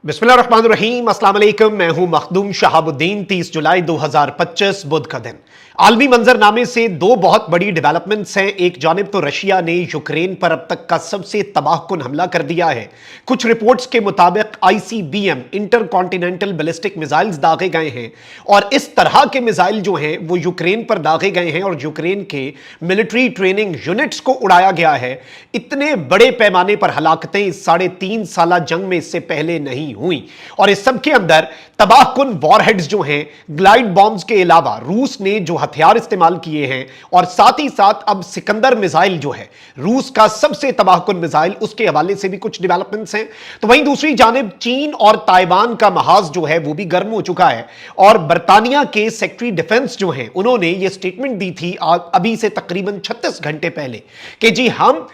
बिस्मिल्लाहिर्रहमानिर्रहीम, अस्सलाम वालेकुम। मैं हूं मखदूम शहाबुद्दीन। 30 जुलाई 2025 बुध का दिन। आलमी मंजरनामे से दो बहुत बड़ी डेवलपमेंट्स हैं। एक जानिब तो रशिया ने यूक्रेन पर अब तक का सबसे तबाहकुन हमला कर दिया है। कुछ रिपोर्ट्स के मुताबिक ICBM inter continental ballistic missiles दागे गए हैं और इस तरह के मिसाइल जो हैं वो यूक्रेन पर दागे गए हैं और यूक्रेन के मिलिट्री ट्रेनिंग यूनिट्स को उड़ाया गया है। इतने बड़े पैमाने पर हलाकतें इस 3.5 साल जंग में इससे पहले नहीं हुई और इस सब के अंदर तबाहकुन वॉरहेड्स जो हैं, ग्लाइड बॉम्ब्स के अलावा रूस ने जो हथियार इस्तेमाल किए हैं और साथ ही साथ अब सिकंदर मिसाइल जो है रूस का सबसे तबाहकुन मिसाइल, उसके हवाले से भी कुछ डेवलपमेंट्स हैं। तो वहीं दूसरी जानिब चीन और ताइवान का महाज जो है वो भी गर्म हो चुका है और बर्तानिया के सेक्रेटरी डिफेंस जो हैं उन्होंने ये स्टेटमेंट दी थी अभी से तकरीबन 36 घंटे पहले कि जी हम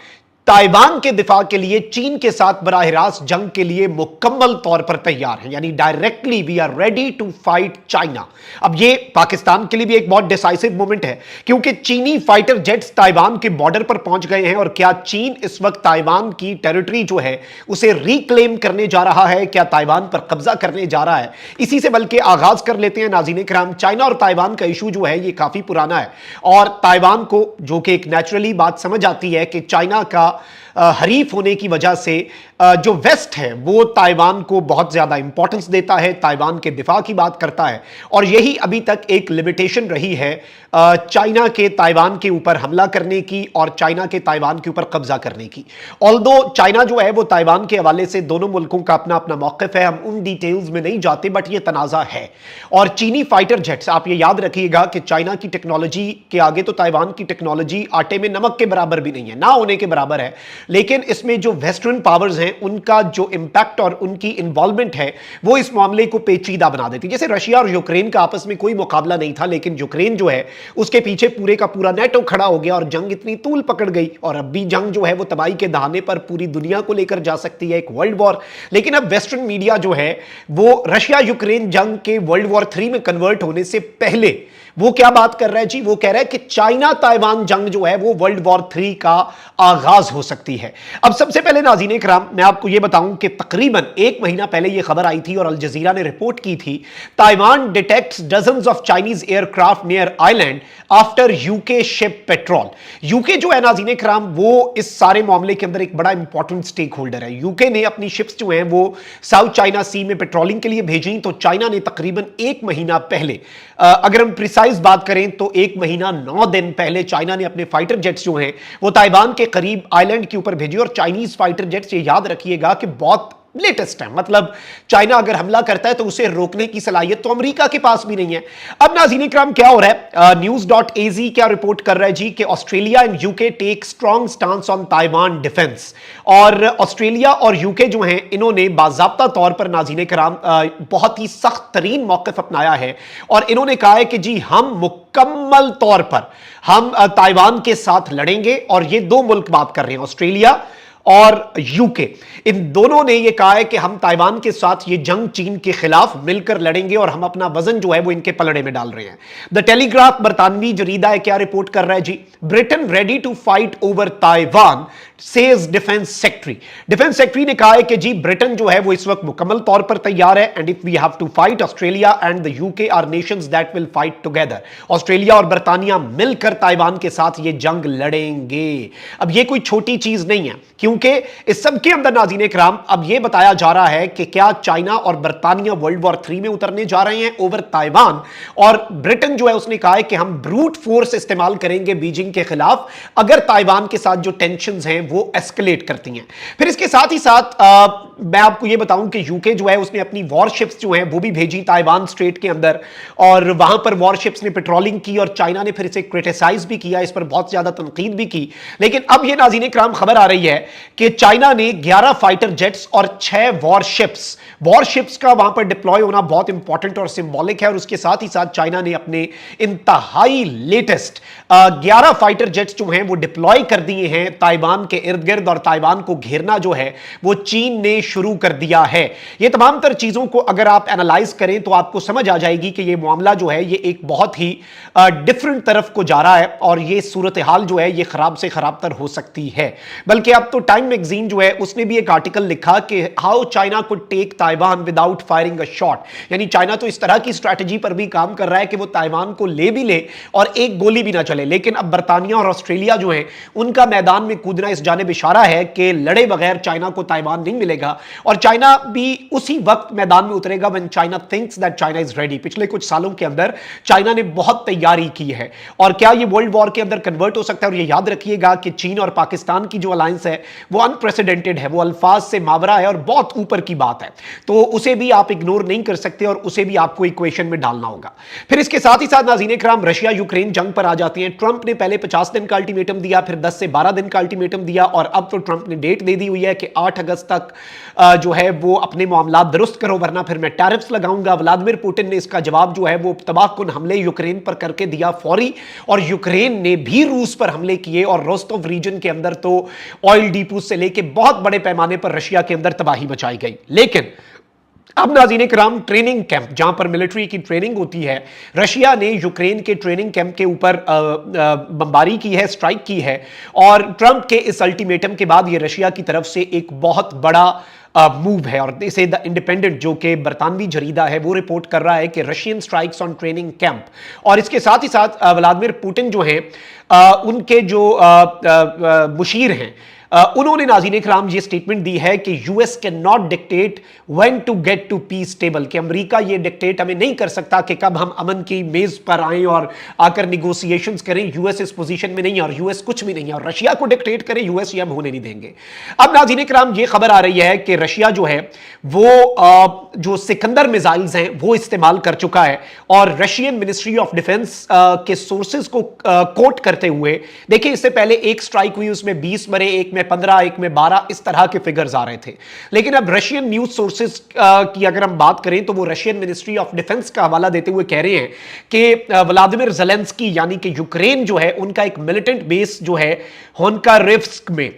ताइवान के दिफा के लिए चीन के साथ बराह रास्त जंग के लिए मुकम्मल तौर पर तैयार हैं, यानी directly we are ready to fight China. अब ये पाकिस्तान के लिए भी एक बहुत डिसाइसिव मोमेंट है क्योंकि चीनी फाइटर जेट्स ताइवान के बॉर्डर पर पहुंच गए हैं और क्या चीन इस वक्त ताइवान की टेरिटरी जो है उसे रिक्लेम करने जा रहा है, क्या ताइवान पर कब्जा करने जा रहा है। इसी से बल्कि आगाज कर लेते हैं नाज़रीन किराम। चाइना और ताइवान का इशू जो है ये काफी पुराना है और ताइवान को, जो कि एक नेचुरली बात समझ आती है कि चाइना का हरीफ होने की वजह से जो वेस्ट है वो ताइवान को बहुत ज्यादा इंपॉर्टेंस देता है, ताइवान के दिफा की बात करता है और यही अभी तक एक लिमिटेशन रही है चाइना के ताइवान के ऊपर हमला करने की और चाइना के ताइवान के ऊपर कब्जा करने की। ऑल्दो चाइना जो है वो ताइवान के हवाले से दोनों मुल्कों का अपना अपना मौक़िफ़ है, हम उन डिटेल्स में नहीं जाते, बट ये तनाज़ा है। और चीनी फाइटर जेट्स, आप ये याद रखिएगा कि चाइना की टेक्नोलॉजी के आगे तो ताइवान की टेक्नोलॉजी आटे में नमक के बराबर भी नहीं है, ना होने के बराबर है, लेकिन इसमें जो वेस्टर्न पावर्स हैं उनका जो इंपैक्ट और उनकी इन्वॉल्वमेंट है वो इस मामले को पेचीदा बना देती है। जैसे रशिया और यूक्रेन का आपस में कोई मुकाबला नहीं था, लेकिन यूक्रेन जो है उसके पीछे पूरे का पूरा नेटो खड़ा हो गया और जंग इतनी तूल पकड़ गई और अब भी जंग जो है वो तबाही के दहाने पर पूरी दुनिया को लेकर जा सकती है, एक वर्ल्ड वॉर। लेकिन अब वेस्टर्न मीडिया जो है वो रशिया यूक्रेन जंग के वर्ल्ड वॉर 3 में कन्वर्ट होने से पहले वो क्या बात कर रहा है जी, वो कह रहा है कि चाइना ताइवान जंग जो है वो वर्ल्ड वॉर 3 का आगाज हो सकती है। अब सबसे पहले नाज़रीन किराम मैं आपको ये बताऊं कि तकरीबन 1 महीना पहले ये खबर आई थी और अल जजीरा ने रिपोर्ट की थी, Taiwan detects dozens of Chinese aircraft near island after UK ship petrol. UK जो है नाज़रीन किराम वो इस सारे मामले के अंदर एक बड़ा इंपॉर्टेंट स्टेक होल्डर है। यूके ने अपनी शिप्स जो हैं वो साउथ चाइना सी में पेट्रोलिंग के लिए भेजी, तो चाइना ने तकरीबन 1 महीना पहले, अगर हम प्रिसाइज बात करें तो 1 महीना 9 दिन पहले चाइना ने अपने फाइटर जेट्स जो हैं वो ताइवान के करीब आइलैंड के ऊपर भेजी। और चाइनीज फाइटर जेट्स, ये याद रखिएगा कि बहुत लेटेस्ट है, मतलब चाइना अगर हमला करता है तो उसे रोकने की सलाहियत तो अमेरिका के पास भी नहीं है। अब नाज़रीन किराम क्या हो रहा है, न्यूज़.az क्या रिपोर्ट कर रहा है जी कि Australia and UK take strong stance on Taiwan defence. और ऑस्ट्रेलिया और यूके जो हैं इन्होंने बाज़ाब्ता तौर पर नाज़रीन किराम बहुत ही सख्त तरीन मौक़िफ़ अपनाया है और इन्होंने कहा है कि जी हम मुकम्मल तौर पर हम ताइवान के साथ लड़ेंगे। और ये दो मुल्क बात कर रहे हैं, ऑस्ट्रेलिया और यूके, इन दोनों ने यह कहा है कि हम ताइवान के साथ ये जंग चीन के खिलाफ मिलकर लड़ेंगे और हम अपना वजन जो है वो इनके पलड़े में डाल रहे हैं। द टेलीग्राफ बरतानवी जरीदा है क्या रिपोर्ट कर रहा है जी, Britain ready to fight over Taiwan says defence secretary. Defence secretary ने कहा है कि जी ब्रिटेन जो है वो इस वक्त मुकम्मल तौर पर तैयार है and if we have to fight Australia and the UK are nations that will fight together. Australia और बरतानिया मिलकर ताइवान के साथ ये जंग लड़ेंगे। अब ये कोई छोटी चीज नहीं है क्योंकि इस सब के अंदर नाज़रीन किराम अब यह बताया जा रहा है कि क्या चाइना और बरतानिया वर्ल्ड वॉर 3 में उतरने जा रहे हैं ओवर ताइवान। और ब्रिटेन जो है उसने कहा है कि हम ब्रूट फोर्स इस्तेमाल करेंगे बीजिंग के खिलाफ अगर ताइवान के साथ जो टेंशंस हैं वो एस्केलेट करती हैं। फिर इसके साथ ही साथ मैं आपको यह बताऊं कि यूके जो है उसने अपनी वॉरशिप्स जो हैं वो भी भेजी ताइवान स्ट्रेट के अंदर और वहां पर वॉरशिप्स ने पेट्रोलिंग की और चाइना ने फिर इसे क्रिटिसाइज भी किया, इस पर बहुत ज्यादा तनकीद भी की। लेकिन अब यह नाज़रीन किराम खबर आ रही है कि चाइना ने 11 फाइटर जेट्स और 6 वॉरशिप्स का वहां पर डिप्लॉय होना बहुत इंपॉर्टेंट और सिंबॉलिक है। और उसके साथ ही साथ चाइना ने अपने इंतहाई लेटेस्ट 11 फाइटर जेट्स जो हैं वो डिप्लॉय कर दिए हैं ताइवान के इर्द गिर्द और ताइवान को घेरना जो है वो चीन ने शुरू कर दिया है। ये तमाम तर चीजों को अगर आप एनालाइज करें तो आपको समझ आ जाएगी कि ये मामला जो है ये एक बहुत ही डिफरेंट तरफ को जा रहा है और ये सूरत हाल जो है ये खराब से खराब तर हो सकती है। बल्कि अब तो टाइम मैगजीन जो है उसने भी एक आर्टिकल लिखा कि how China could take Taiwan without firing a shot, यानी चाइना तो इस तरह की स्ट्रैटेजी पर भी काम कर रहा है कि वो ताइवान को ले भी ले और एक गोली भी ना चले, लेकिन अब बर्तानिया और ऑस्ट्रेलिया जो है उनका मैदान में कूदना इस जानिब इशारा है कि लड़े बगैर चाइना को ताइवान नहीं मिलेगा, और चाइना भी उसी वक्त मैदान में उतरेगा when China thinks that China is ready. पिछले कुछ सालों के अंदर चाइना ने बहुत तैयारी की है, और क्या ये वर्ल्ड वॉर के अंदर कन्वर्ट हो सकता है? और ये याद रखिएगा कि चीन और पाकिस्तान की जो अलायंस है वो अनप्रेसिडेंटेड है, वो अल्फाज से मावरा है और बहुत ऊपर की बात है, तो उसे भी आप इग्नोर नहीं कर सकते और उसे भी आपको इक्वेशन में डालना होगा। फिर इसके साथ ही साथ नाज़रीन इकराम, रशिया यूक्रेन जंग पर आ जाती है। ट्रंप ने पहले 50 दिन का अल्टीमेटम दिया, फिर 10 से 12 दिन का अल्टीमेटम दिया, और अब तो ट्रंप ने डेट दे दी हुई है कि 8 अगस्त तक जो है वो अपने मामला दुरुस्त करो वरना फिर मैं टैरिफ्स लगाऊंगा। व्लादिमीर पुतिन ने इसका जवाब जो है वो तबाहकुन हमले यूक्रेन पर करके दिया फौरी, और यूक्रेन ने भी रूस पर हमले किए, और रोस्टोव रीजन के अंदर तो ऑयल डिपो से लेके बहुत बड़े पैमाने पर रशिया के अंदर तबाही मचाई गई। लेकिन अब नाज़रीन किराम, ट्रेनिंग कैंप जहां पर मिलिट्री की ट्रेनिंग होती है, रशिया ने यूक्रेन के ट्रेनिंग कैंप के ऊपर बमबारी की है, स्ट्राइक की है, और ट्रंप के इस अल्टीमेटम के बाद ये रशिया की तरफ से एक बहुत बड़ा मूव है। और इसे द इंडिपेंडेंट जो कि बरतानवी जरीदा है वो रिपोर्ट कर रहा है कि Russian strikes on training camp, और इसके साथ ही साथ व्लादिमीर पुतिन जो हैं उनके जो मुशीर हैं उन्होंने नाज़रीन इकराम ये स्टेटमेंट दी है कि US can not dictate when to get to peace table, कि अमेरिका ये डिक्टेट हमें नहीं कर सकता कि कब हम अमन की मेज पर आएं और आकर निगोशिएशंस करें। यूएस इस पोजीशन में नहीं है, और यूएस कुछ भी नहीं है, और रशिया को डिक्टेट करे यूएस, ये हम होने नहीं देंगे। अब नाज़रीन इकराम, ये खबर आ रही है कि रशिया जो है वो जो सिकंदर मिसाइल्स हैं वो इस्तेमाल कर चुका है, और रशियन मिनिस्ट्री ऑफ डिफेंस के सोर्सेज को कोट करते हुए, देखिए इससे पहले एक स्ट्राइक हुई उसमें 20 मरे, एक में 15, एक में 12, इस तरह के फिगर्स आ रहे थे। लेकिन अब रशियन न्यूज सोर्सेज की अगर हम बात करें तो वो रशियन मिनिस्ट्री ऑफ डिफेंस का हवाला देते हुए कह रहे हैं कि व्लादिमीर ज़ेलेंस्की यानी कि यूक्रेन जो है उनका एक मिलिटेंट बेस जो है होन्कारिव्स्क में,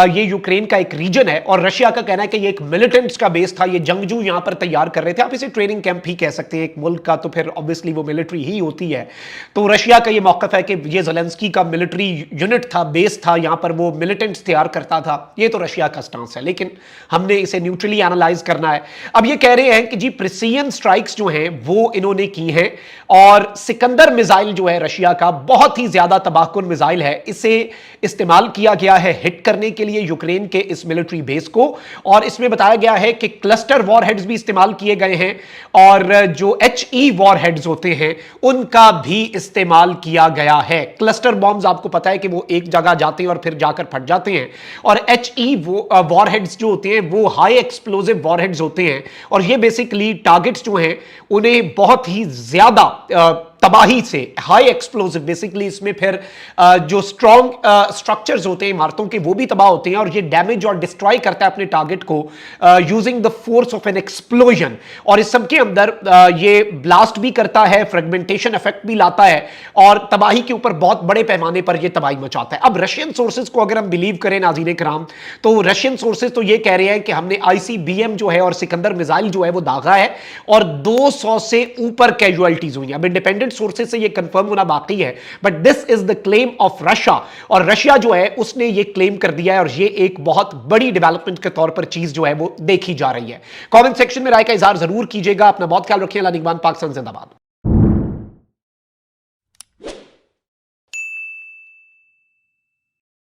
ये यूक्रेन का एक रीजन है, और रशिया का कहना है कि ये एक मिलिटेंट्स का बेस था, ये जंगजू यहां पर तैयार कर रहे थे। आप इसे ट्रेनिंग कैंप ही कह सकते हैं एक मुल्क का, तो फिर ऑब्वियसली वो मिलिट्री ही होती है। तो रशिया का ये मौकफ है कि ये ज़ेलेंस्की का मिलिट्री यूनिट था, बेस था, यहां पर वो मिलिटेंट्स तैयार करता था। ये तो रशिया का स्टांस है, लेकिन हमने इसे न्यूट्रली एनालाइज करना है। अब ये कह रहे हैं कि जी प्रिसीजन स्ट्राइक्स जो हैं वो इन्होंने की हैं, और सिकंदर मिसाइल जो है रशिया का बहुत ही ज्यादा तबाहकुन मिसाइल है, इसे इस्तेमाल किया गया है हिट करने के लिए यूक्रेन के इस मिलिट्री बेस को, और इसमें बताया गया है कि क्लस्टर वॉरहेड्स भी इस्तेमाल किए गए हैं, और जो HE वॉरहेड्स होते हैं उनका भी इस्तेमाल किया गया है। क्लस्टर बॉम्ब्स आपको पता है कि वो एक जगह जाते हैं और फिर जाकर फट जाते हैं, और HE वॉरहेड्स जो होते हैं वो हाई एक्सप्लोजिव वॉरहेड्स होते हैं, और ये बेसिकली टारगेट्स जो हैं उन्हें बहुत ही ज्यादा तबाही से, हाई एक्सप्लोजिव बेसिकली इसमें फिर जो स्ट्रॉन्ग स्ट्रक्चर्स होते हैं इमारतों के वो भी तबाह होते हैं, और ये डैमेज और डिस्ट्रॉय करता है अपने टारगेट को using the force of N explosion, और इस सब के अंदर ये ब्लास्ट भी करता है, फ्रेगमेंटेशन इफेक्ट भी लाता है, और तबाही के ऊपर बहुत बड़े पैमाने पर यह तबाही मचाता है। अब रशियन सोर्सेज को अगर हम बिलीव करें नाज़रीन इकराम, तो रशियन सोर्सेज तो ये कह रहे हैं कि हमने ICBM जो है और सिकंदर मिसाइल जो है वो दागा है, और 200 से ऊपर कैजुअलिटीज हुई हैं। अब इंडिपेंडेंट सोर्सेज से ये कंफर्म होना बाकी है, but this is the claim of Russia, और रशिया जो है उसने ये क्लेम कर दिया है, और ये एक बहुत बड़ी डेवलपमेंट के तौर पर चीज जो है वो देखी जा रही है। कमेंट सेक्शन में राय का इजहार जरूर कीजिएगा। अपना बहुत ख्याल रखिए। अल्लाह निगहबान। पाकिस्तान जिंदाबाद।